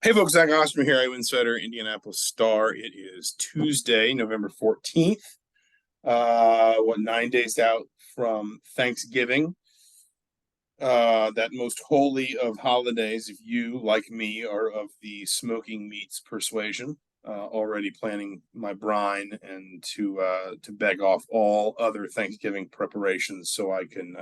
Hey folks, Zach Osterman here, Insider, Indianapolis Star. It is Tuesday, November 14th. 9 days out from Thanksgiving. That most holy of holidays, if you, like me, are of the smoking meats persuasion. Already planning my brine and to beg off all other Thanksgiving preparations so I can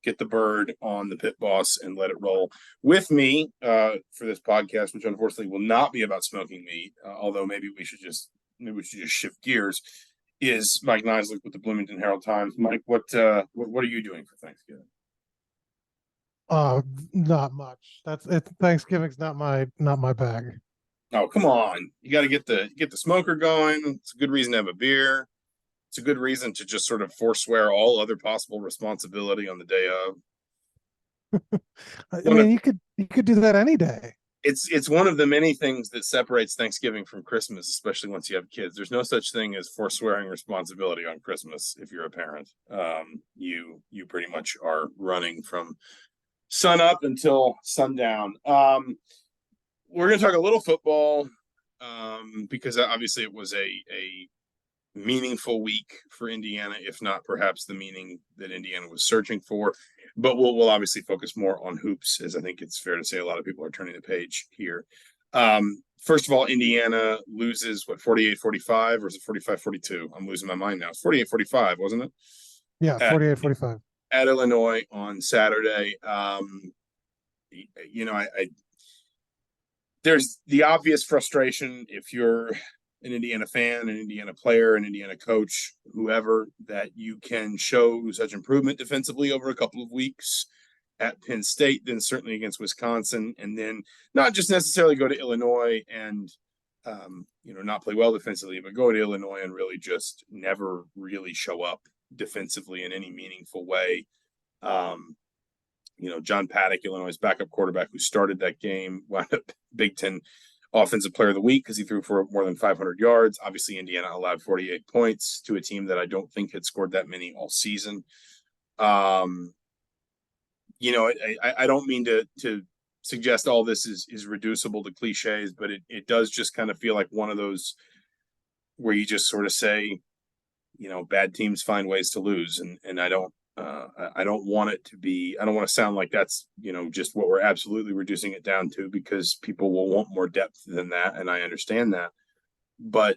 get the bird on the pit boss and let it roll. With me for this podcast, which unfortunately will not be about smoking meat, although maybe we should just shift gears, is Mike Niziolek with the Bloomington Herald-Times. Mike, what are you doing for Thanksgiving? Not much. That's it. Thanksgiving's not my bag. Oh, come on. You got to get the smoker going. It's a good reason to have a beer. It's a good reason to just sort of forswear all other possible responsibility on the day of. I mean, you could do that any day. It's one of the many things that separates Thanksgiving from Christmas, especially once you have kids. There's no such thing as forswearing responsibility on Christmas if you're a parent. You pretty much are running from sun up until sundown. We're going to talk a little football because obviously it was a meaningful week for Indiana, if not perhaps the meaning that Indiana was searching for. But we'll obviously focus more on hoops, as I think it's fair to say a lot of people are turning the page here. First of all, Indiana loses, 48-45, or is it 45-42? I'm losing my mind now. It's 48-45, wasn't it? Yeah, 48-45. At Illinois on Saturday. There's the obvious frustration if you're an Indiana fan, an Indiana player, an Indiana coach, whoever, that you can show such improvement defensively over a couple of weeks at Penn State, then certainly against Wisconsin, and then not just necessarily go to Illinois and not play well defensively, but go to Illinois and really just never really show up defensively in any meaningful way. John Paddock, Illinois' backup quarterback who started that game, wound up Big Ten Offensive Player of the Week because he threw for more than 500 yards. Obviously, Indiana allowed 48 points to a team that I don't think had scored that many all season. I don't mean to suggest all this is reducible to cliches, but it does just kind of feel like one of those where you just sort of say, bad teams find ways to lose, and I don't want it to be. I don't want to sound like that's just what we're absolutely reducing it down to, because people will want more depth than that, and I understand that. But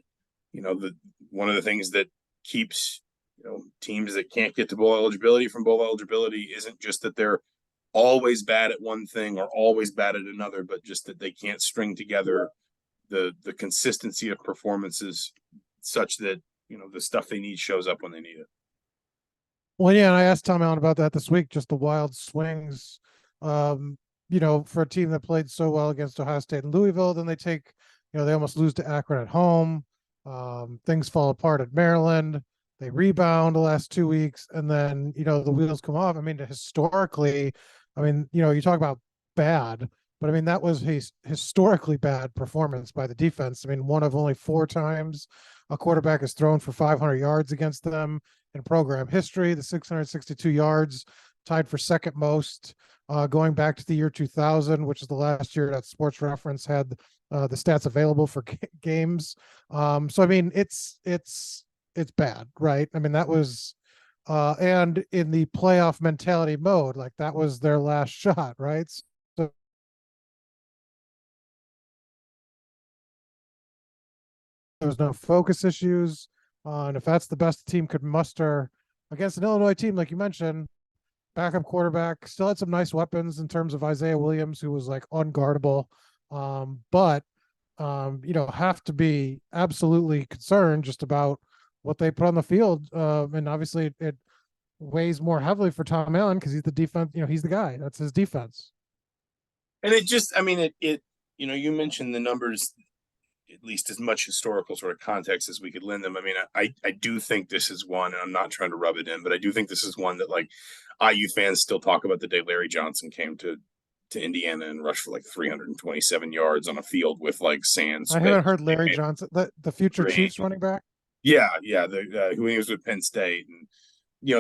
one of the things that keeps teams that can't get to bowl eligibility from bowl eligibility isn't just that they're always bad at one thing or always bad at another, but just that they can't string together the consistency of performances such that the stuff they need shows up when they need it. Well, yeah, and I asked Tom Allen about that this week, just the wild swings, for a team that played so well against Ohio State and Louisville. Then they take, they almost lose to Akron at home. Things fall apart at Maryland. They rebound the last 2 weeks, and then, the wheels come off. I mean, historically, you talk about bad, but I mean, that was a historically bad performance by the defense. I mean, one of only 4 times a quarterback has thrown for 500 yards against them in program history. The 662 yards, tied for second most, going back to the year 2000, which is the last year that Sports Reference had the stats available for games. So I mean, it's bad, right? I mean, that was and in the playoff mentality mode, like that was their last shot, right? So there was no focus issues. And if that's the best the team could muster against an Illinois team, like you mentioned, backup quarterback, still had some nice weapons in terms of Isaiah Williams, who was like unguardable. But have to be absolutely concerned just about what they put on the field. And obviously it weighs more heavily for Tom Allen because he's the defense, he's the guy. That's his defense. And you mentioned the numbers, at least as much historical sort of context as we could lend them. I mean, I do think this is one, and I'm not trying to rub it in, but I do think this is one that like IU fans still talk about the day Larry Johnson came to Indiana and rushed for like 327 yards on a field with like sand. I haven't heard Larry Johnson, the future Chiefs running back. Yeah. Who he was with Penn State. And,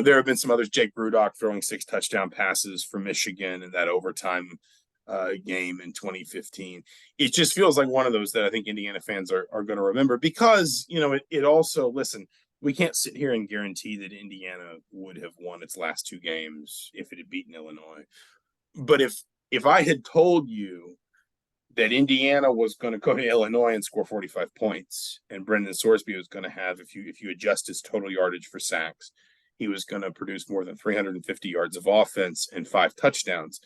there have been some others, Jake Brudock throwing 6 touchdown passes for Michigan in that overtime game in 2015. It just feels like one of those that I think Indiana fans are going to remember because, it also, listen, we can't sit here and guarantee that Indiana would have won its last two games if it had beaten Illinois. But if I had told you that Indiana was going to go to Illinois and score 45 points, and Brendan Sorsby was going to have, if you adjust his total yardage for sacks, he was going to produce more than 350 yards of offense and 5 touchdowns.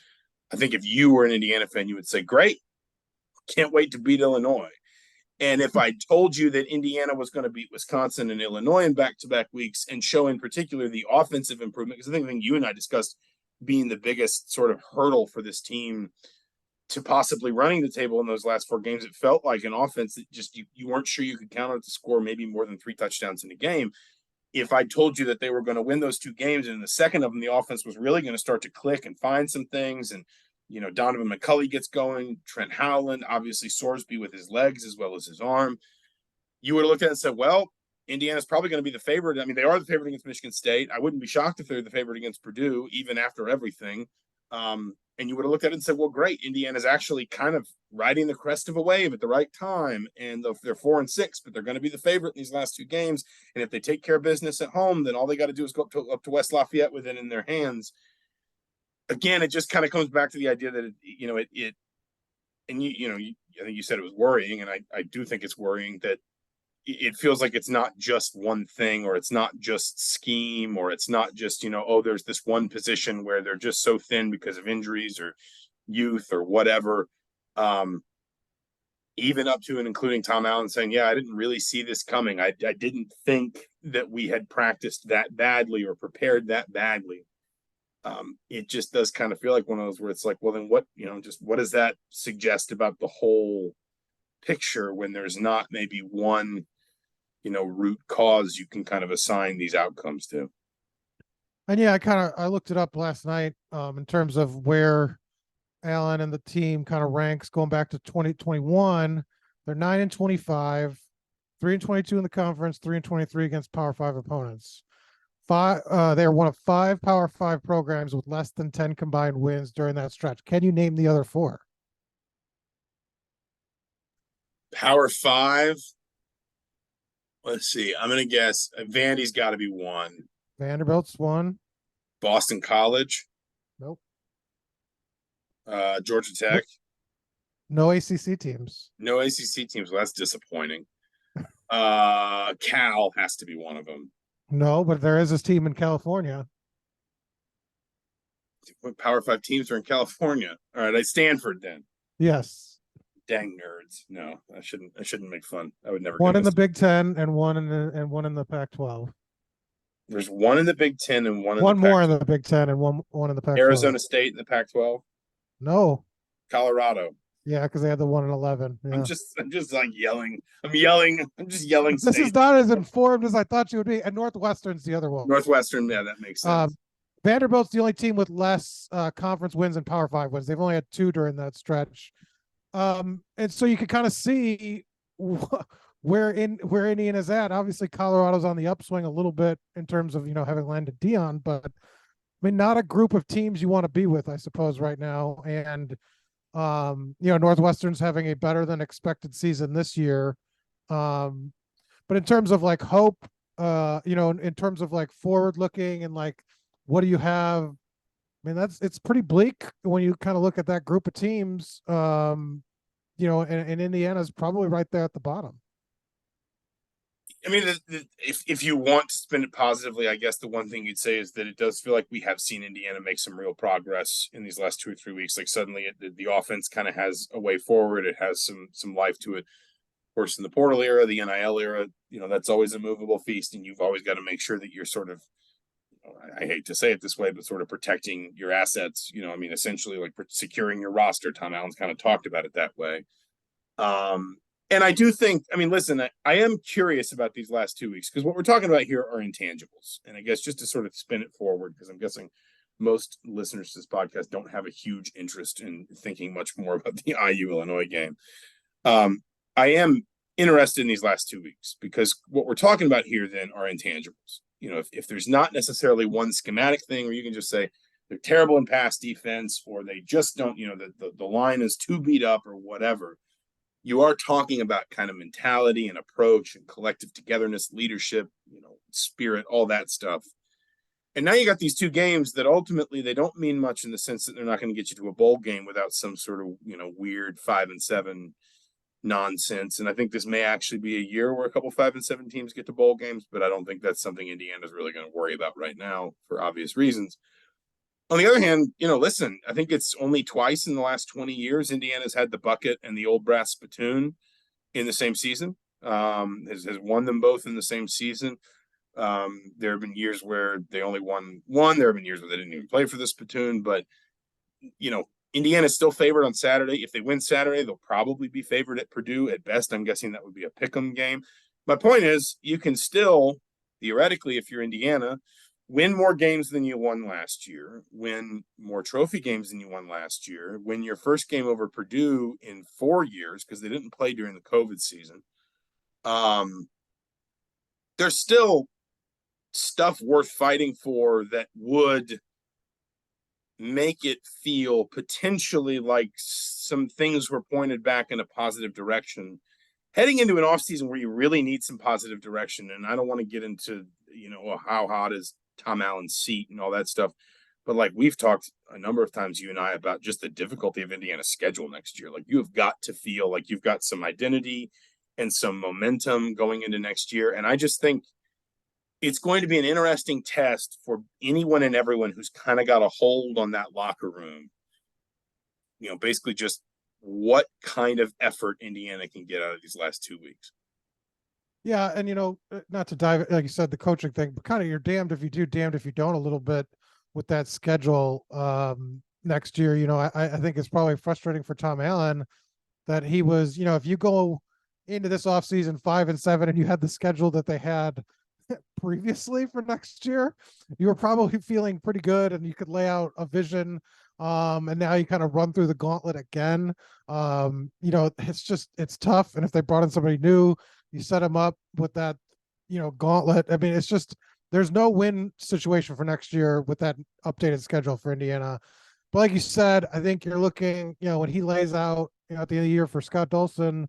I think if you were an Indiana fan, you would say, great, can't wait to beat Illinois. And if I told you that Indiana was going to beat Wisconsin and Illinois in back-to-back weeks and show in particular the offensive improvement, because I think you and I discussed being the biggest sort of hurdle for this team to possibly running the table in those last 4 games, it felt like an offense that just you weren't sure you could count on to score maybe more than 3 touchdowns in a game. If I told you that they were going to win those 2 games, and in the second of them, the offense was really going to start to click and find some things, and Donovan McCulley gets going, Trent Howland, obviously Sorsby with his legs as well as his arm, you would have looked at it and said, well, Indiana's probably going to be the favorite. I mean, they are the favorite against Michigan State. I wouldn't be shocked if they're the favorite against Purdue, even after everything. And you would have looked at it and said, well, great, Indiana's actually kind of riding the crest of a wave at the right time. And they're 4-6, but they're going to be the favorite in these last 2 games. And if they take care of business at home, then all they got to do is go up to West Lafayette with it in their hands. Again, it just kind of comes back to the idea that, I think you said it was worrying. And I do think it's worrying that it feels like it's not just one thing, or it's not just scheme, or it's not just, there's this one position where they're just so thin because of injuries or youth or whatever. Even up to and including Tom Allen saying, yeah, I didn't really see this coming. I didn't think that we had practiced that badly or prepared that badly. It just does kind of feel like one of those where it's like, well, then what does that suggest about the whole picture when there's not maybe one root cause you can kind of assign these outcomes to? And yeah, I looked it up last night in terms of where Allen and the team kind of ranks going back to 2021. They're 9-25, 3-22 in the conference, 3-23 against Power 5 opponents. They are one of 5 Power 5 programs with less than 10 combined wins during that stretch. Can you name the other 4? Power 5. Let's see. I'm going to guess Vandy's got to be 1. Vanderbilt's 1. Boston College. Nope. Georgia Tech. No ACC teams. No ACC teams. Well, that's disappointing. Cal has to be one of them. No, but there is this team in California. What Power 5 teams are in California? All right, Stanford then. Yes. Dang nerds. No, I shouldn't make fun. I would never. One in the Big Ten and one in the Pac-12. There's one in the Big Ten and one more in the Big Ten and one in the Pac-12. Arizona State in the Pac-12. No. Colorado. Yeah, because they had the 1 in 11. Yeah. I'm just like yelling. I'm just yelling. This is not as informed as I thought you would be. And Northwestern's the other one. Northwestern, yeah, that makes sense. Vanderbilt's the only team with less conference wins and Power 5 wins. They've only had 2 during that stretch. And so you can kind of see where Indiana's at. Obviously, Colorado's on the upswing a little bit in terms of having landed Dion, but I mean, not a group of teams you want to be with, I suppose, right now. And Northwestern's having a better than expected season this year. But in terms of like hope, in terms of like forward looking and like what do you have? I mean, it's pretty bleak when you kind of look at that group of teams, and Indiana's probably right there at the bottom. I mean, if you want to spin it positively, I guess the one thing you'd say is that it does feel like we have seen Indiana make some real progress in these last 2 or 3 weeks. Like suddenly the offense kind of has a way forward. It has some life to it. Of course, in the portal era, the NIL era, that's always a movable feast, and you've always got to make sure that you're sort of, I hate to say it this way, but sort of protecting your assets, essentially like securing your roster. Tom Allen's kind of talked about it that way. And I do think, listen, I am curious about these last 2 weeks because what we're talking about here are intangibles. And I guess just to sort of spin it forward, because I'm guessing most listeners to this podcast don't have a huge interest in thinking much more about the IU-Illinois game. I am interested in these last 2 weeks because what we're talking about here then are intangibles. If there's not necessarily one schematic thing where you can just say, they're terrible in pass defense, or they just don't, the line is too beat up or whatever. You are talking about kind of mentality and approach and collective togetherness, leadership, spirit, all that stuff. And now you got these two games that ultimately they don't mean much in the sense that they're not going to get you to a bowl game without some sort of, weird 5-7 nonsense. And I think this may actually be a year where a couple 5-7 teams get to bowl games, but I don't think that's something Indiana's really going to worry about right now for obvious reasons. On the other hand, listen, I think it's only twice in the last 20 years Indiana's had the bucket and the old brass spittoon in the same season. Has won them both in the same season. There have been years where they only won one. There have been years where they didn't even play for the spittoon. But, Indiana's still favored on Saturday. If they win Saturday, they'll probably be favored at Purdue. At best, I'm guessing that would be a pick'em game. My point is, you can still, theoretically, if you're Indiana, win more games than you won last year, win more trophy games than you won last year, win your first game over Purdue in 4 years because they didn't play during the COVID season. There's still stuff worth fighting for that would make it feel potentially like some things were pointed back in a positive direction heading into an offseason where you really need some positive direction. And I don't want to get into, how hot is Tom Allen's seat and all that stuff. But like we've talked a number of times, you and I, about just the difficulty of Indiana's schedule next year. Like you have got to feel like you've got some identity and some momentum going into next year. And I just think it's going to be an interesting test for anyone and everyone who's kind of got a hold on that locker room. Basically just what kind of effort Indiana can get out of these last 2 weeks. Yeah, and not to dive, like you said, the coaching thing, but kind of you're damned if you do, damned if you don't a little bit with that schedule next year. I think it's probably frustrating for Tom Allen that he was, if you go into this offseason 5-7 and you had the schedule that they had previously for next year, you were probably feeling pretty good and you could lay out a vision. And now you kind of run through the gauntlet again. It's tough. And if they brought in somebody new, you set them up with that, gauntlet. I mean, it's just, there's no win situation for next year with that updated schedule for Indiana. But like you said, I think you're looking, when he lays out, at the end of the year for Scott Dolson,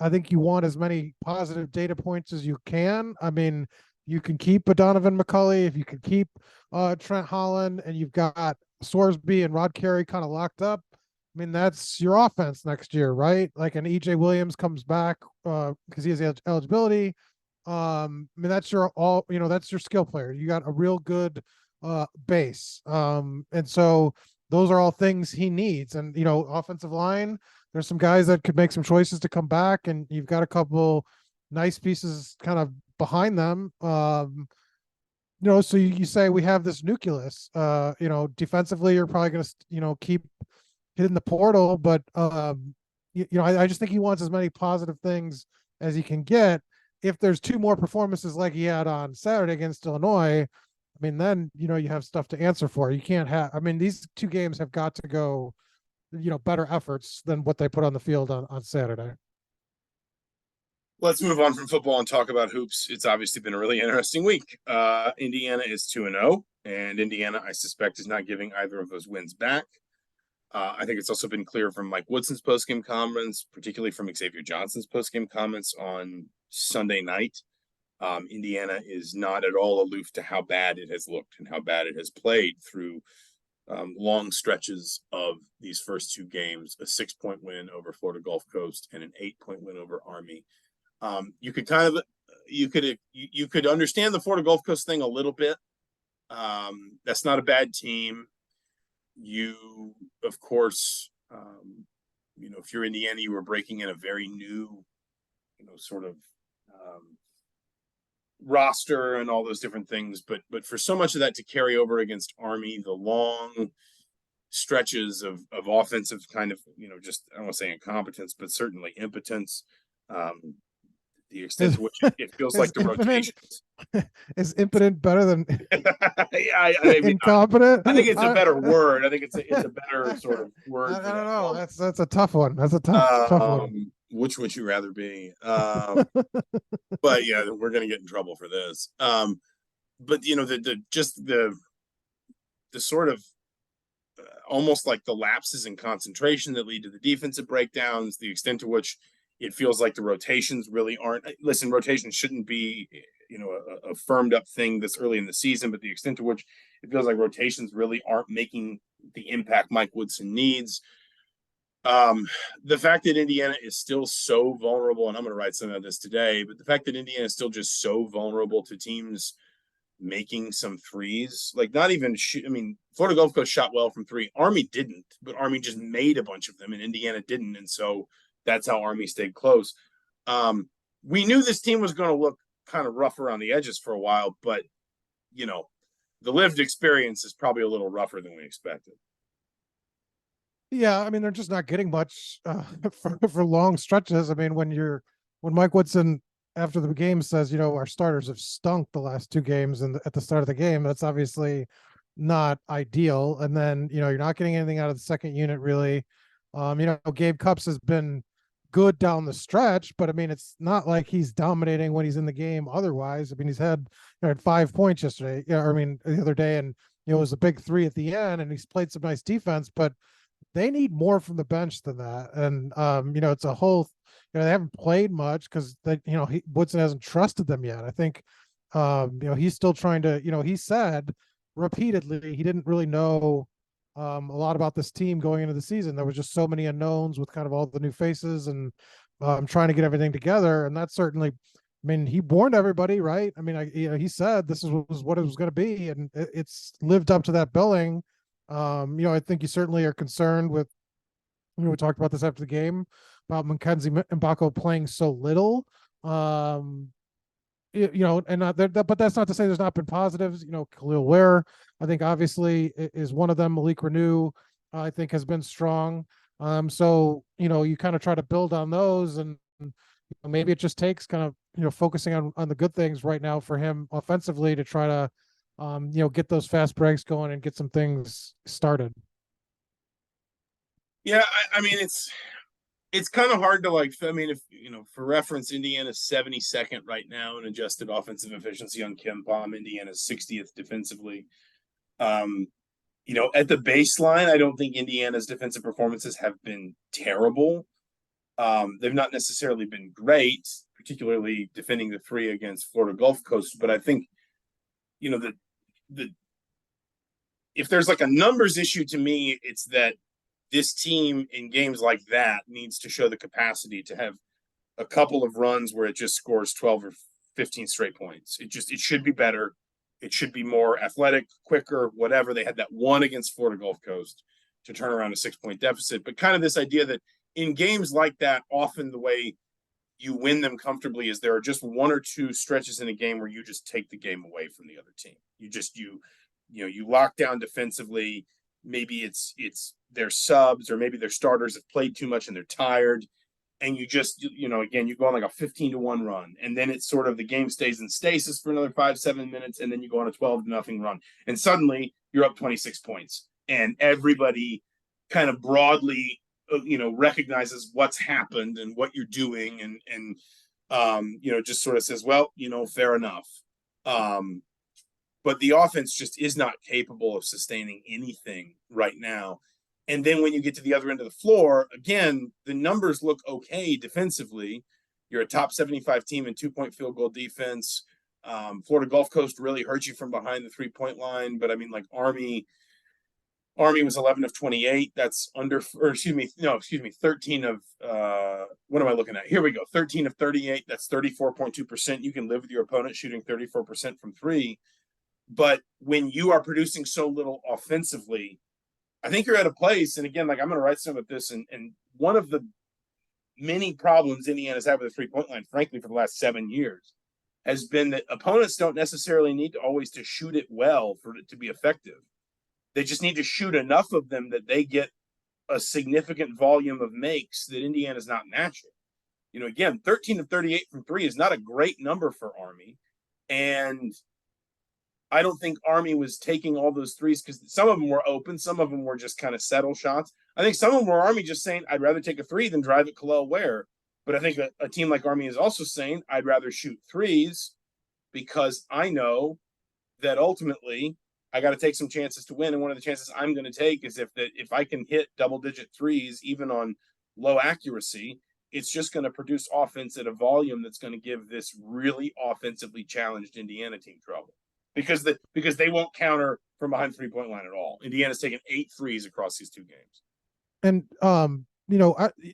I think you want as many positive data points as you can. I mean, you can keep a Donovan McCulley, if you can keep Trent Holland, and you've got Sorsby and Rod Carey kind of locked up. I mean, that's your offense next year, right? Like an EJ Williams comes back because he has eligibility. I mean, that's your that's your skill player. You got a real good base. And so those are all things he needs. And, offensive line, there's some guys that could make some choices to come back, and you've got a couple nice pieces kind of behind them. So you say we have this nucleus, defensively, you're probably going to, keep hitting the portal, but, I just think he wants as many positive things as he can get. If there's 2 more performances like he had on Saturday against Illinois, I mean, then, you have stuff to answer for. You can't have, I mean, these 2 games have got to go, better efforts than what they put on the field on Saturday. Let's move on from football and talk about hoops. It's obviously been a really interesting week. Indiana is 2-0, and Indiana, I suspect, is not giving either of those wins back. I think it's also been clear from Mike Woodson's postgame comments, particularly from Xavier Johnson's postgame comments on Sunday night. Indiana is not at all aloof to how bad it has looked and how bad it has played through long stretches of these first 2 games, a 6-point win over Florida Gulf Coast and an 8-point win over Army. You could understand the Florida Gulf Coast thing a little bit. That's not a bad team. You, of course, if you're Indiana, you were breaking in a very new, sort of roster and all those different things. But for so much of that to carry over against Army, the long stretches of offensive kind of, just, I don't want to say incompetence, but certainly impotence. The extent to which it feels like the rotations. Is impotent better than I mean, incompetent? I think it's a better word. I think it's a better sort of word. I don't know. That's a tough one. That's a tough one. Which would you rather be? But yeah, we're gonna get in trouble for this. But the sort of almost like the lapses in concentration that lead to the defensive breakdowns, the extent to which it feels like the rotations really aren't. Listen, rotations shouldn't be, a firmed up thing this early in the season, but the extent to which it feels like rotations really aren't making the impact Mike Woodson needs. The fact that Indiana is still so vulnerable, and I'm going to write some of this today, but the fact that Indiana is still just so vulnerable to teams making some threes, like not even Florida Gulf Coast shot well from three. Army didn't, but Army just made a bunch of them and Indiana didn't. And so that's how Army stayed close. We knew this team was going to look kind of rough around the edges for a while, but the lived experience is probably a little rougher than we expected. Yeah, I mean, they're just not getting much for long stretches. I mean, when Mike Woodson after the game says, our starters have stunk the last two games and at the start of the game, that's obviously not ideal. And then, you're not getting anything out of the second unit really. Gabe Cupps has been good down the stretch, but I mean, it's not like he's dominating when he's in the game otherwise. I mean, he's had 5 points yesterday, the other day, and it was a big three at the end, and he's played some nice defense, but they need more from the bench than that. And it's a whole, they haven't played much because Woodson hasn't trusted them yet. I think he's still trying to, he said repeatedly he didn't really know a lot about this team going into the season. There was just so many unknowns with kind of all the new faces and trying to get everything together. And that certainly, he warned everybody, right? He said this was what it was going to be, and it's lived up to that billing. I think you certainly are concerned with, we talked about this after the game about Mackenzie Mbako playing so little. And but that's not to say there's not been positives. Khalil Ware, I think obviously is one of them. Malik Renew, I think has been strong. So you kind of try to build on those, and maybe it just takes kind of focusing on the good things right now for him offensively to try to get those fast breaks going and get some things started. Yeah, I mean, it's kind of hard to if for reference, Indiana's 72nd right now in adjusted offensive efficiency on KenPom. Indiana's 60th defensively. At the baseline, I don't think Indiana's defensive performances have been terrible. They've not necessarily been great, particularly defending the three against Florida Gulf Coast. But I think, if there's like a numbers issue to me, it's that this team in games like that needs to show the capacity to have a couple of runs where it just scores 12 or 15 straight points. It should be better. It should be more athletic, quicker, whatever. They had that one against Florida Gulf Coast to turn around a 6-point deficit. But kind of this idea that in games like that, often the way you win them comfortably is there are just one or two stretches in a game where you just take the game away from the other team. You lock down defensively. Maybe it's their subs, or maybe their starters have played too much and they're tired. And you just, again, you go on like a 15-1 run, and then it's sort of the game stays in stasis for another 5-7 minutes, and then you go on a 12-0 run, and suddenly you're up 26 points, and everybody kind of broadly, recognizes what's happened and what you're doing, and just sort of says, well, fair enough. But the offense just is not capable of sustaining anything right now. And then when you get to the other end of the floor, again, the numbers look okay defensively. You're a top 75 team in 2-point field goal defense. Florida Gulf Coast really hurt you from behind the 3-point line. But Army was 11 of 28. That's 13 of, what am I looking at? Here we go. 13 of 38. That's 34.2%. You can live with your opponent shooting 34% from three. But when you are producing so little offensively, I think you're at a place, and again, I'm going to write some of this, and one of the many problems Indiana's had with the 3-point line, frankly, for the last 7 years, has been that opponents don't necessarily need to always to shoot it well for it to be effective. They just need to shoot enough of them that they get a significant volume of makes that Indiana's not matching. Again, 13 of 38 from three is not a great number for Army, and I don't think Army was taking all those threes because some of them were open. Some of them were just kind of settle shots. I think some of them were Army just saying, I'd rather take a three than drive at Khalil Ware. But I think a team like Army is also saying, I'd rather shoot threes because I know that ultimately I got to take some chances to win. And one of the chances I'm going to take is if I can hit double-digit threes, even on low accuracy, it's just going to produce offense at a volume that's going to give this really offensively challenged Indiana team trouble because they won't counter from behind 3-point line at all. Indiana's taken 8 threes across these 2 games. And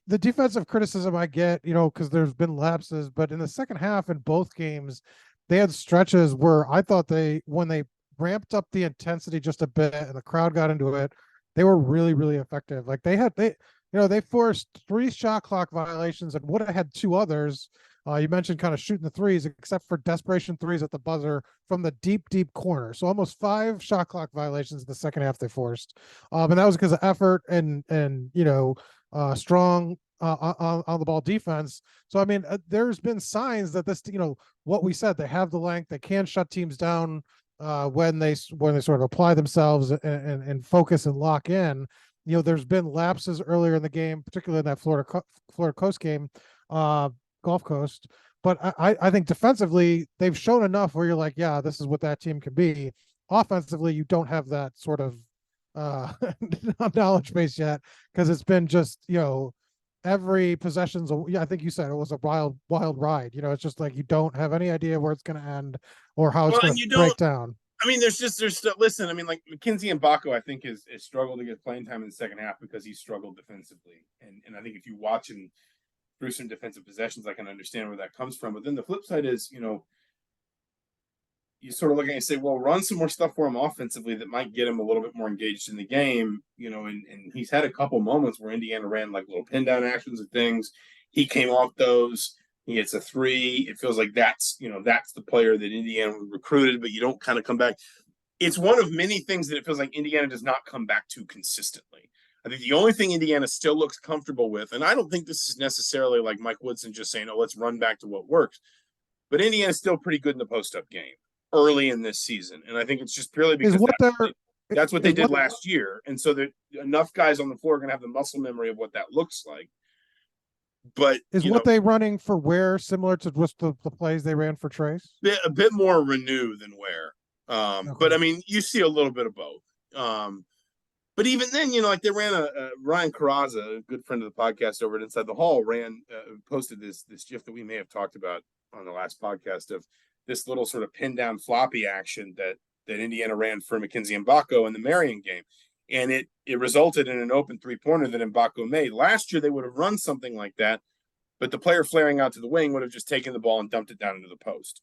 the defensive criticism I get, because there's been lapses, but in the second half in both games, they had stretches where I thought when they ramped up the intensity just a bit and the crowd got into it, they were really, really effective. Like they forced 3 shot clock violations and would have had 2 others. You mentioned kind of shooting the threes, except for desperation threes at the buzzer from the deep, deep corner. So almost 5 shot clock violations in the second half they forced. And that was because of effort and strong on the ball defense. So, I mean, there's been signs that this, what we said, they have the length, they can shut teams down when they sort of apply themselves and focus and lock in. There's been lapses earlier in the game, particularly in that Florida Coast game, Gulf Coast. But I think defensively, they've shown enough where you're like, yeah, this is what that team can be. Offensively, you don't have that sort of knowledge base yet, because it's been just, every possession's I think you said it was a wild ride. It's just like you don't have any idea where it's going to end or how it's going to break down. I mean, there's still, listen, I mean, like Mackenzie Mbako, I think is struggled to get playing time in the second half because he struggled defensively. And I think if you watch him through some defensive possessions, I can understand where that comes from. But then the flip side is, you sort of look at it and say, well, run some more stuff for him offensively that might get him a little bit more engaged in the game, and he's had a couple moments where Indiana ran like little pin down actions and things. He came off those. He hits a 3. It feels like that's the player that Indiana recruited, but you don't kind of come back. It's one of many things that it feels like Indiana does not come back to consistently. I think the only thing Indiana still looks comfortable with, and I don't think this is necessarily like Mike Woodson just saying, oh, let's run back to what works, but Indiana's still pretty good in the post-up game early in this season. And I think it's just purely because that's what they did last year. And so that enough guys on the floor are going to have the muscle memory of what that looks like. But they running for Ware similar to just the plays they ran for Trace? A bit more Renew than Ware. Okay. But I mean, you see a little bit of both. But even then, like they ran a Ryan Carrazza, a good friend of the podcast over at Inside the Hall, posted this GIF that we may have talked about on the last podcast of this little sort of pin down floppy action that Indiana ran for Mackenzie Mbako in the Marion game. And it resulted in an open 3-pointer that Mbako made. Last year, they would have run something like that, but the player flaring out to the wing would have just taken the ball and dumped it down into the post.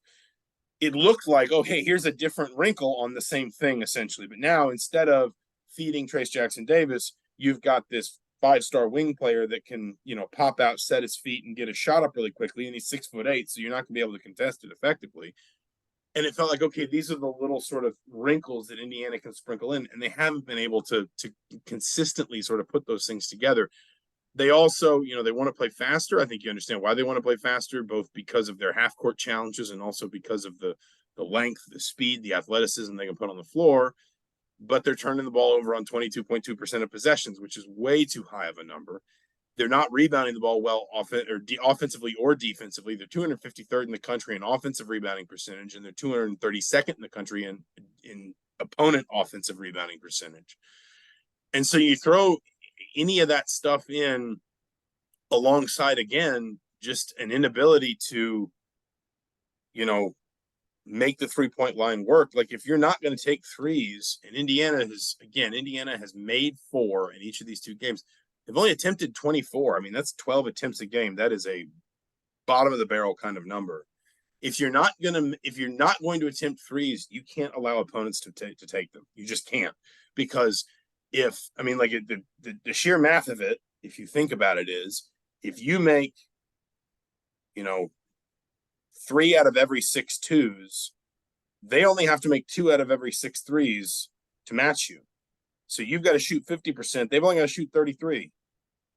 It looked like, oh, hey, here's a different wrinkle on the same thing, essentially. But now, instead of feeding Trace Jackson Davis, you've got this 5-star wing player that can, pop out, set his feet, and get a shot up really quickly. And he's 6'8", so you're not going to be able to contest it effectively. And it felt like, okay, these are the little sort of wrinkles that Indiana can sprinkle in, and they haven't been able to consistently sort of put those things together. They also, they want to play faster. I think you understand why they want to play faster, both because of their half-court challenges and also because of the length, the speed, the athleticism they can put on the floor. But they're turning the ball over on 22.2% of possessions, which is way too high of a number. They're not rebounding the ball well offensively or defensively. They're 253rd in the country in offensive rebounding percentage, and they're 232nd in the country in opponent offensive rebounding percentage. And so you throw any of that stuff in alongside, again, just an inability to, make the 3-point line work. Like if you're not going to take threes, and Indiana has made 4 in each of these 2 games. They've only attempted 24. I mean, that's 12 attempts a game. That is a bottom of the barrel kind of number. If you're not going to attempt threes, you can't allow opponents to take them. You just can't, because the sheer math of it, if you think about it, is if you make, 3 out of every 6 twos, they only have to make 2 out of every 6 threes to match you. So you've got to shoot 50%. They've only got to shoot 33,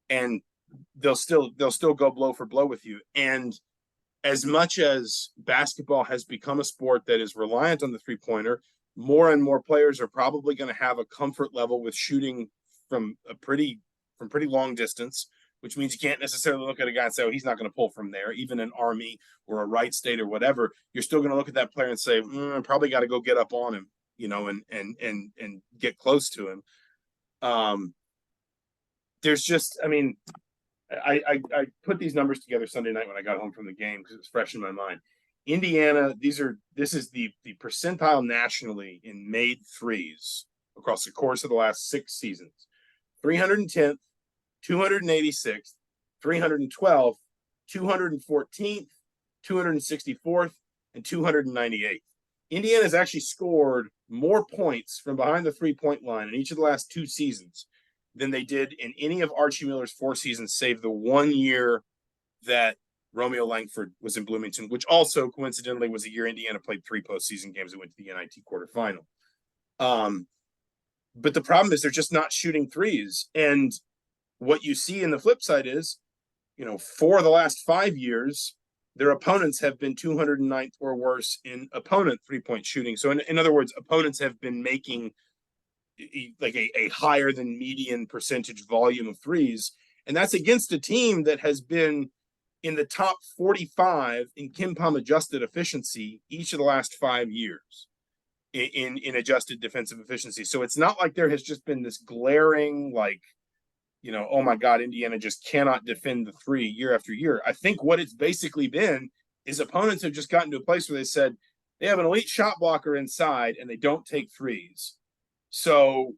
and they'll still go blow for blow with you. And as much as basketball has become a sport that is reliant on the 3-pointer, more and more players are probably going to have a comfort level with shooting from pretty long distance, which means you can't necessarily look at a guy and say, oh, he's not going to pull from there. Even an Army or a Wright State or whatever, you're still going to look at that player and say, probably got to go get up on him. and get close to him. There's just, I mean, I put these numbers together Sunday night when I got home from the game because it was fresh in my mind. Indiana, this is the percentile nationally in made threes across the course of the last 6 seasons. 310th, 286th, 312th, 214th, 264th, and 298th. Indiana has actually scored more points from behind the 3-point line in each of the last 2 seasons than they did in any of Archie Miller's 4 seasons, save the 1 year that Romeo Langford was in Bloomington, which also coincidentally was a year Indiana played 3 postseason games and went to the NIT quarterfinal. But the problem is they're just not shooting threes. And what you see in the flip side is, for the last 5 years, their opponents have been 209th or worse in opponent 3-point shooting. So in other words, opponents have been making like a higher than median percentage volume of threes. And that's against a team that has been in the top 45 in KenPom adjusted efficiency each of the last 5 years in adjusted defensive efficiency. So it's not like there has just been this glaring, like, oh my God, Indiana just cannot defend the 3 year after year. I think what it's basically been is opponents have just gotten to a place where they said they have an elite shot blocker inside and they don't take threes. So,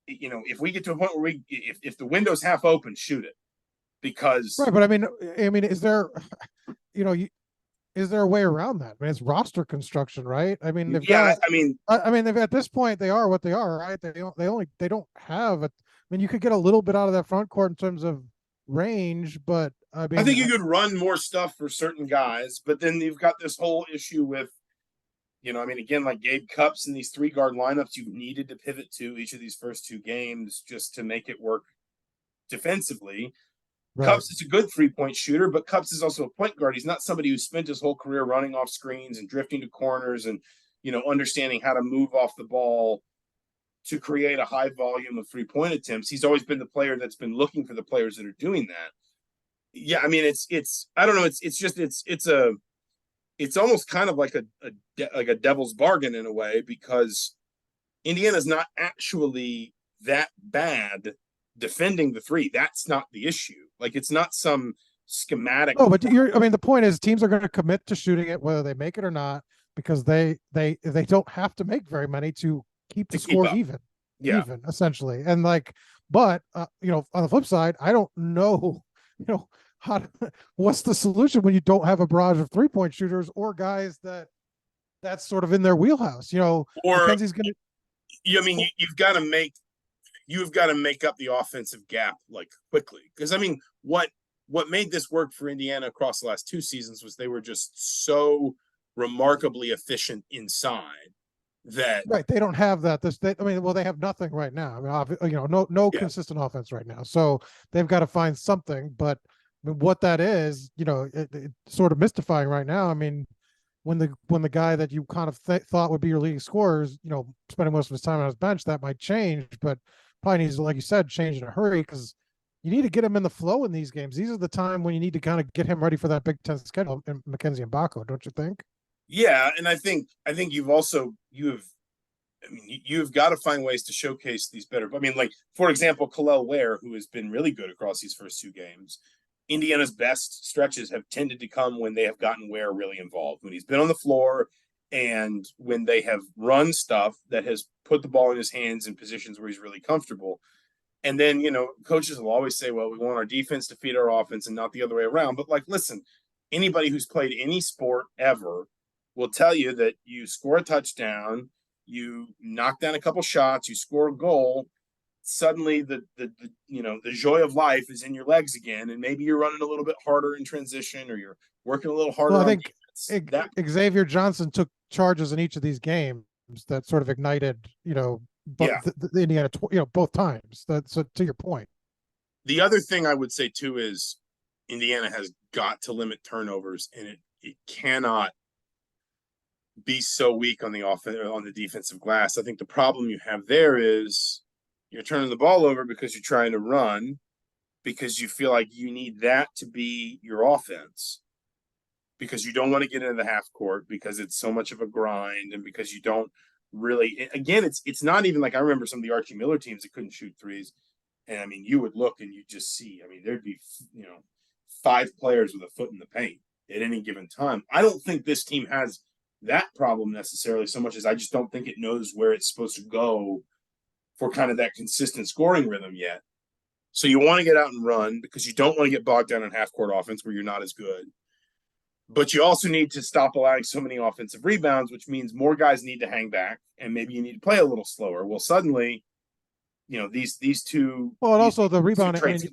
if we get to a point where if the window's half open, shoot it. Because right, but I mean, is there, is there a way around that? I mean, it's roster construction, right? I mean, they've they've at this point they are what they are, right? They don't have a. I mean, you could get a little bit out of that front court in terms of range, but I mean, I think you could run more stuff for certain guys, but then you've got this whole issue with, again, like Gabe Cupps in these 3-guard lineups, you've needed to pivot to each of these first 2 games just to make it work defensively. Right. Cupps is a good 3-point shooter, but Cupps is also a point guard. He's not somebody who spent his whole career running off screens and drifting to corners and, understanding how to move off the ball to create a high volume of 3-point attempts. He's always been the player that's been looking for the players that are doing that. Yeah, I mean, it's I don't know. It's almost kind of like a devil's bargain in a way, because Indiana's not actually that bad defending the 3. That's not the issue. Like, it's not some schematic. Oh, but the point is teams are going to commit to shooting it whether they make it or not, because they don't have to make very many to keep the score even. Yeah. Even essentially. And but on the flip side, I don't know, what's the solution when you don't have a barrage of 3-point shooters or guys that's sort of in their wheelhouse, or Mackenzie's going to. You've got to make up the offensive gap quickly, because what made this work for Indiana across the last 2 seasons was they were just so remarkably efficient inside that right. They don't have that. They have nothing right now. I mean, no consistent offense right now. So they've got to find something. But what that is, it's sort of mystifying right now. I mean, when the guy that you kind of thought would be your leading scorer is, spending most of his time on his bench, that might change. But probably needs to, like you said, change in a hurry, because you need to get him in the flow in these games. These are the time when you need to kind of get him ready for that Big Ten schedule in Mackenzie and Bako, don't you think? Yeah, and I think you've got to find ways to showcase these better. For example, Kalel Ware, who has been really good across these first 2 games. Indiana's best stretches have tended to come when they have gotten Ware really involved, when he's been on the floor and when they have run stuff that has put the ball in his hands in positions where he's really comfortable. And then, coaches will always say, well, we want our defense to feed our offense and not the other way around. But listen, anybody who's played any sport ever will tell you that you score a touchdown, you knock down a couple shots, you score a goal, suddenly the joy of life is in your legs again, and maybe you're running a little bit harder in transition, or you're working a little harder. Well, I think Xavier Johnson took charges in each of these games that sort of ignited, the Indiana, both times. So to your point. The other thing I would say too is Indiana has got to limit turnovers, and it cannot be so weak on the defensive glass. I think the problem you have there is you're turning the ball over because you're trying to run, because you feel like you need that to be your offense, because you don't want to get into the half court because it's so much of a grind, and because you don't really, again, it's not even like I remember some of the Archie Miller teams that couldn't shoot threes. And I mean, you would look and you just see, I mean, there'd be, 5 players with a foot in the paint at any given time. I don't think this team has that problem necessarily so much as I just don't think it knows where it's supposed to go for kind of that consistent scoring rhythm yet. So you want to get out and run because you don't want to get bogged down in half court offense where you're not as good. But you also need to stop allowing so many offensive rebounds, which means more guys need to hang back and maybe you need to play a little slower. Well, suddenly, these two. Well, and these, also the these two rebound. I mean, traits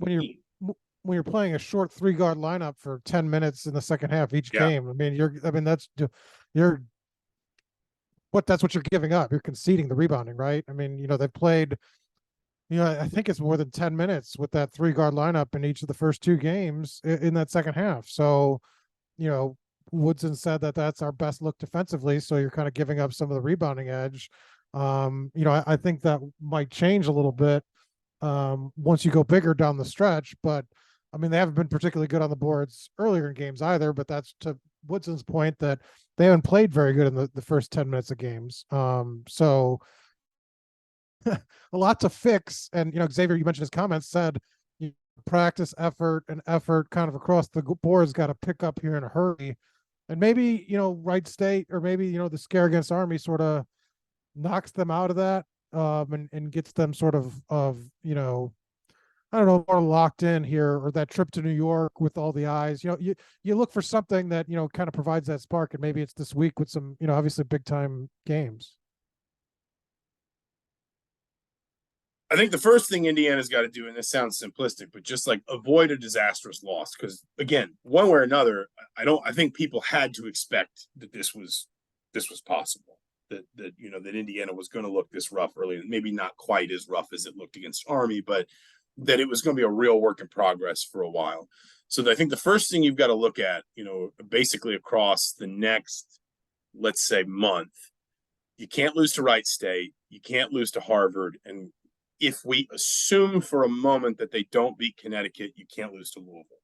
when you're playing a short 3-guard lineup for 10 minutes in the second half each game, I mean, that's what you're giving up. You're conceding the rebounding, right? I mean, they've played, I think it's more than 10 minutes with that 3-guard lineup in each of the first 2 games in that second half. So, Woodson said that that's our best look defensively. So you're kind of giving up some of the rebounding edge. I think that might change a little bit once you go bigger down the stretch. But I mean, they haven't been particularly good on the boards earlier in games either. But that's to Woodson's point that they haven't played very good in the first 10 minutes of games. So a lot to fix. And, Xavier, you mentioned his comments, said practice effort and effort kind of across the board's got to pick up here in a hurry. And maybe, Wright State or maybe, the scare against Army sort of knocks them out of that and gets them sort of, I don't know, more locked in here, or that trip to New York with all the eyes. You look for something that, kind of provides that spark, and maybe it's this week with some, obviously big time games. I think the first thing Indiana's got to do, and this sounds simplistic, but just like avoid a disastrous loss. Because again, one way or another, I think people had to expect that this was possible. That Indiana was going to look this rough early, maybe not quite as rough as it looked against Army, but that it was going to be a real work in progress for a while. So I think the first thing you've got to look at, basically across the next, let's say, month, you can't lose to Wright State, you can't lose to Harvard, and if we assume for a moment that they don't beat Connecticut, you can't lose to Louisville.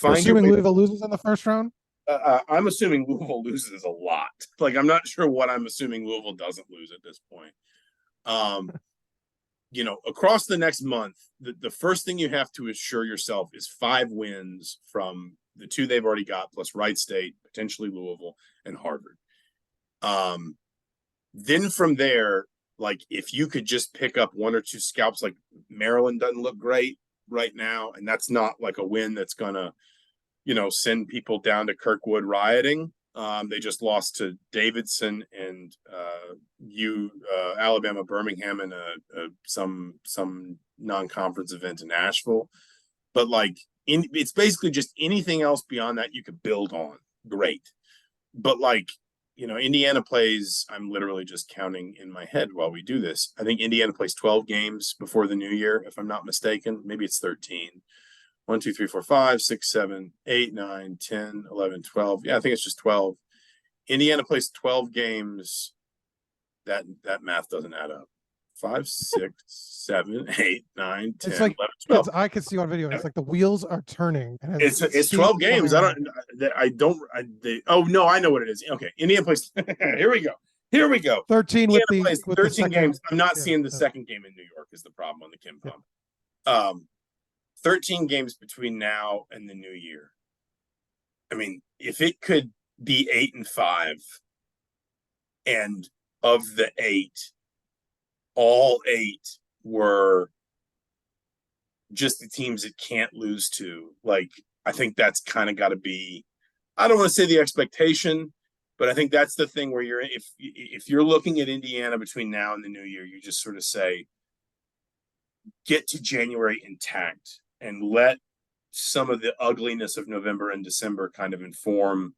Assuming Louisville loses in the first round? I'm assuming Louisville loses a lot. Like, I'm not sure what I'm assuming Louisville doesn't lose at this point. Across the next month, the first thing you have to assure yourself is 5 wins from the 2 they've already got, plus Wright State, potentially Louisville, and Harvard. Then from there, like, if you could just pick up 1 or 2 scalps, like Maryland doesn't look great right now, and that's not like a win that's gonna, send people down to Kirkwood rioting. They just lost to Davidson and Alabama Birmingham in some non-conference event in Nashville. But it's basically just anything else beyond that you could build on. Great. But Indiana plays, I'm literally just counting in my head while we do this. I think Indiana plays 12 games before the new year, if I'm not mistaken. Maybe it's 13. 1, 2, 3, 4, 5, 6, 7, 8, 9, 10, 11, 12. Yeah, I think it's just 12. Indiana plays 12 games. That math doesn't add up. 5, 6, 7, 8, 9, 10, it's like, 11, 12. I can see on video. It's like the wheels are turning. And it's 12 games. Oh no, I know what it is. Okay, Indiana plays. Here we go. 13 Indiana with plays with 13 the games. I'm not seeing the second game in New York is the problem on the Kim Pump. 13 games between now and the new year. I mean, if it could be 8-5, and of the 8, all 8 were just the teams it can't lose to, I think that's kind of got to be, I don't want to say the expectation, but I think that's the thing where if you're looking at Indiana between now and the new year, you just sort of say, get to January intact and let some of the ugliness of November and December kind of inform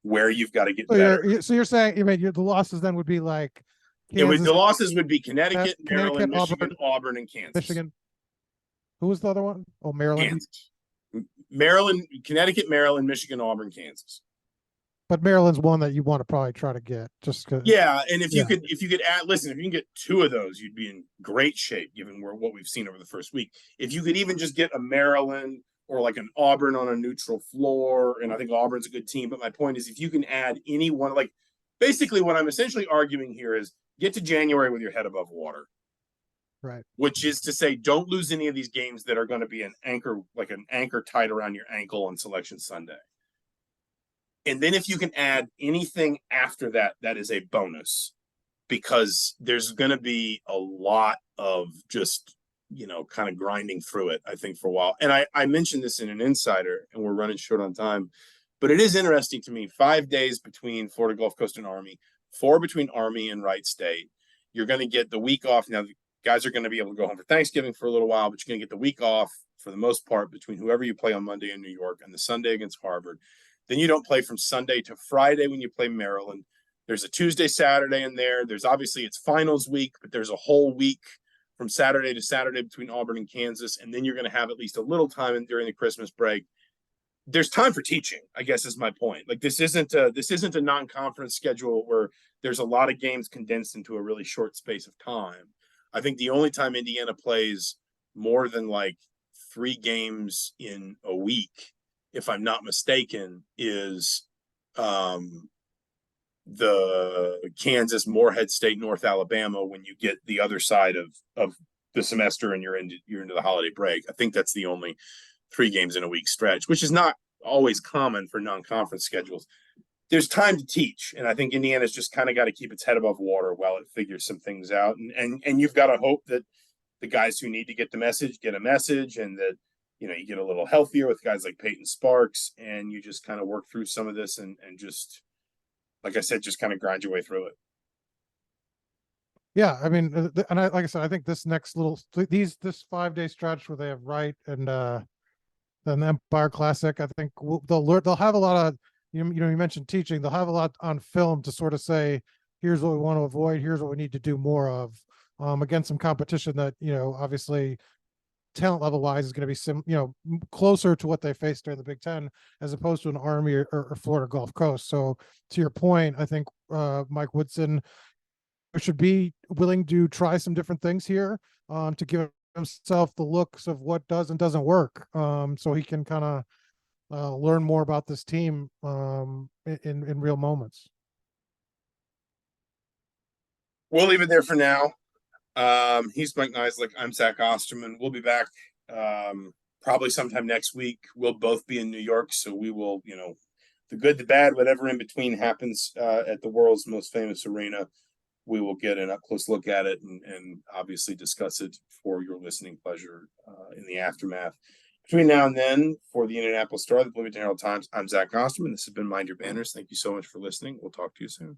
where you've got to get better. So you're saying, the losses then would be like Kansas, the losses would be Connecticut, Maryland, Michigan, Auburn, and Kansas. Michigan. Who was the other one? Oh, Maryland. Kansas. Maryland, Connecticut, Maryland, Michigan, Auburn, Kansas. But Maryland's one that you want to probably try to get, just because. Yeah, and if you could add, listen, if you can get 2 of those, you'd be in great shape given what we've seen over the first week. If you could even just get a Maryland or like an Auburn on a neutral floor, and I think Auburn's a good team. But my point is, if you can add any one, basically what I'm essentially arguing here is get to January with your head above water. Right. Which is to say, don't lose any of these games that are going to be an anchor tied around your ankle on Selection Sunday. And then if you can add anything after that, that is a bonus, because there's going to be a lot of just, kind of grinding through it, I think, for a while. And I mentioned this in an insider, and we're running short on time, but it is interesting to me. 5 days between Florida Gulf Coast and Army, 4 between Army and Wright State. You're going to get the week off. Now, the guys are going to be able to go home for Thanksgiving for a little while, but you're going to get the week off for the most part between whoever you play on Monday in New York and the Sunday against Harvard. Then you don't play from Sunday to Friday when you play Maryland. There's a Tuesday, Saturday in there. There's obviously it's finals week, but there's a whole week from Saturday to Saturday between Auburn and Kansas. And then you're going to have at least a little time during the Christmas break. There's time for teaching, I guess, is my point. Like, this isn't a non-conference schedule where there's a lot of games condensed into a really short space of time. I think the only time Indiana plays more than like 3 games in a week, if I'm not mistaken, is the Kansas, Morehead State, North Alabama, when you get the other side of the semester and you're into the holiday break. I think that's the only 3 games in a week stretch, which is not always common for non-conference schedules. There's time to teach, and I think Indiana's just kind of got to keep its head above water while it figures some things out. And you've got to hope that the guys who need to get the message get a message, and that you get a little healthier with guys like Peyton Sparks, and you just kind of work through some of this and just, like I said, just kind of grind your way through it. Yeah, I mean, and like I said, I think this next this 5-day stretch where they have Wright and then the Empire Classic, I think they'll have a lot of, you mentioned teaching. They'll have a lot on film to sort of say, here's what we want to avoid, here's what we need to do more of, against some competition that, obviously talent level wise is going to be closer to what they faced during the Big Ten, as opposed to an Army or Florida Gulf Coast. So to your point, I think Mike Woodson should be willing to try some different things here, to give himself the looks of what does and doesn't work, so he can kind of learn more about this team in real moments. We'll leave it there for now. He's Mike Niziolek. I'm Zach Osterman. We'll be back probably sometime next week. We'll both be in New York, so we will, the good, the bad, whatever in between happens at the world's most famous arena. We will get an up-close look at it and obviously discuss it for your listening pleasure in the aftermath. Between now and then, for the Indianapolis Star, the Bloomington Herald Times, I'm Zach Osterman. This has been Mind Your Banners. Thank you so much for listening. We'll talk to you soon.